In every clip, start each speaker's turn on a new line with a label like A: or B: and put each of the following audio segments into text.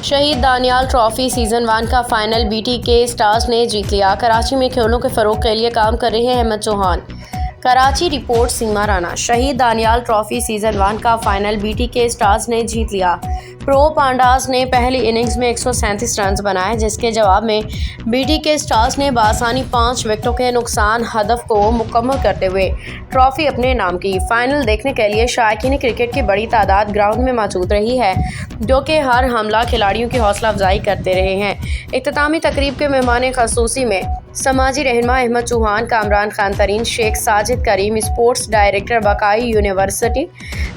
A: शहीद Daniyal trophy season 1 का final BT के स्टार्स ने जीत लिया। कराची में खेलों के फरोग के लिए काम कर रहे हैं अहमद चौहान। कराची रिपोर्ट सीमा राना। शहीद दानियाल ट्रॉफी सीजन 1 का फाइनल बीटी के स्टार्स ने जीत लिया। प्रो पांडास ने पहली इनिंग्स में 137 रन बनाए, जिसके जवाब में बीटी के स्टार्स ने बासानी 5 विकेटों के नुकसान हदफ को मुकम्मल करते हुए ट्रॉफी अपने नाम की। फाइनल देखने के लिए शायकीन क्रिकेट की बड़ी तादाद ग्राउंड में मौजूद रही है, जो कि हर हमला खिलाड़ियों की हौसला अफजाई करते रहे हैं। इख्तितामी तकरीब के मेहमान खसूसी में समाजी रहनुमा अहमद चौहान, कामरान खान तरीन, शेख साजिद करीम, स्पोर्ट्स डायरेक्टर बकाई यूनिवर्सिटी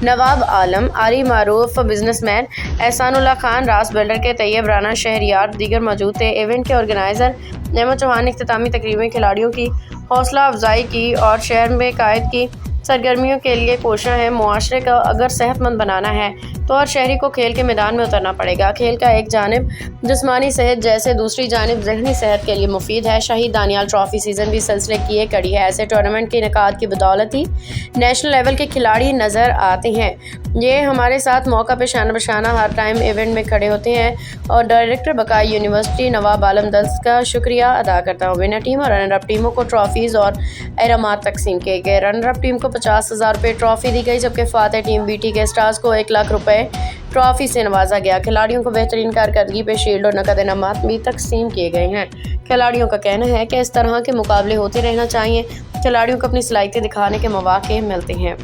A: नवाब आलम, आरी मारूफ बिजनेसमैन एहसानुल्लाह खान, रास बिल्डर के तैयब राना, शहरियार दीगर मौजूद थे। इवेंट के ऑर्गेनाइजर अहमद चौहान ने इख्तितामी तकरीब में खिलाड़ियों की हौसला अफजाई की और शहर में कायद की सरगर्मियों के लिए कोशिश है। मुआशरे को अगर सेहतमंद बनाना है तो हर शहरी को खेल के मैदान में उतरना पड़ेगा। खेल का एक जानिब जिस्मानी सेहत जैसे दूसरी जानिब ज़हनी सेहत के लिए मुफीद है। शहीद दानियाल ट्रॉफी सीज़न भी सिलसिले की एक कड़ी है। ऐसे टूर्नामेंट के इनेकाद की बदौलत ही नेशनल लेवल के खिलाड़ी नज़र आते हैं। ये हमारे साथ मौका पे शाना बशाना हर टाइम इवेंट में खड़े होते हैं और डायरेक्टर बकाई यूनिवर्सिटी नवाब आलम दस्त का शुक्रिया अदा करता हूँ। विनर टीम और रनर अप टीमों को ट्रॉफीज़ और इनामात तकसीम किए गए। रनर अप टीम को 50,000 रुपये ट्रॉफी दी गई, जबकि फातह टीम बीटी के स्टार्स को 1 लाख रुपये ट्रॉफी से नवाजा गया। खिलाड़ियों को बेहतरीन कारकर्दगी पे शील्ड और नकद इनामात भी तकसीम किए गए हैं। खिलाड़ियों का कहना है कि इस तरह के मुकाबले होते रहना चाहिए। खिलाड़ियों को अपनी सलाहियतें दिखाने के मौके मिलते हैं।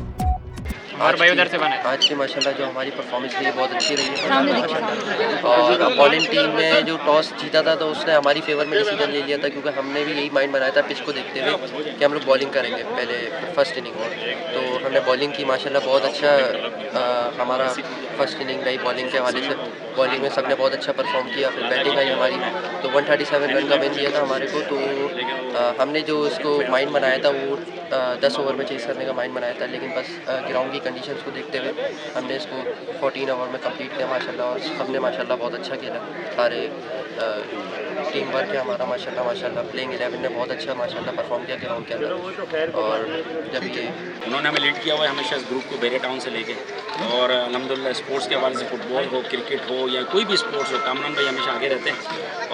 B: और भाई उधर से बने
C: आज की माशाल्लाह जो हमारी परफॉर्मेंस रही है बहुत अच्छी रही है और बॉलिंग टीम ने जो टॉस जीता था तो उसने हमारी फेवर में डिसीजन ले लिया था, क्योंकि हमने भी यही माइंड बनाया था पिच को देखते हुए कि हम लोग बॉलिंग करेंगे पहले फर्स्ट इनिंग में। तो हमने बॉलिंग की माशाल्लाह बहुत अच्छा हमारा फर्स्ट इनिंग रही बॉलिंग के हवाले से। बॉलिंग में सबने बहुत अच्छा परफॉर्म किया। फिर बैटिंग आई हमारी तो 137 रन का विन दिया था हमारे को। तो हमने जो इसको माइंड बनाया था वो 10 ओवर में चेस करने का माइंड बनाया था, लेकिन बस ग्राउंड की कंडीशंस को देखते हुए हमने इसको 14 ओवर में कंप्लीट किया माशाल्लाह। और सबने माशाल्लाह बहुत अच्छा खेला। सारे टीम वर्क है हमारा माशाल्लाह। प्लेइंग 11 ने बहुत अच्छा माशाल्लाह परफॉर्म किया ग्राउंड के अंदर। और जब ये
B: उन्होंने हमें लीड किया हुआ है हमेशा इस ग्रुप को बेरे टाउन से लेके, और अल्हम्दुलिल्लाह स्पोर्ट्स के हवाले से फुटबॉल हो, क्रिकेट हो या कोई भी स्पोर्ट्स हो, कामरान भाई हमेशा आगे रहते हैं।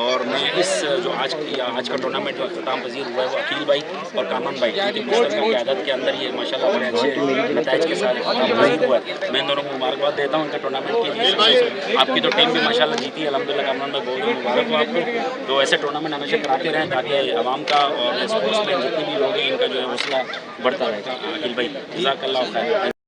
B: और मैं इस जो आज का टूर्नामेंट जो अख्ताम पजीर हुआ है वो अकील भाई और कामरान भाई की क़यादत के अंदर ये माशाल्लाह बड़े अच्छे नताइज के साथ अख्ताम पजीर हुआ है। मैं दोनों को मुबारकबाद देता हूँ इनके टूर्नामेंट के लिए। आपकी तो टीम भी माशाल्लाह जीती है अल्हम्दुलिल्लाह। कामरान भाई बहुत मुबारक हो आपको। तो ऐसे टूर्नामेंट हमेशा कराते रहें ताकि आवाम का और स्पोर्ट्स में जितने भी लोग हैं इनका जो है हौसला बढ़ता रहेगा। अकील भाई जज़ाकल्लाह खैर।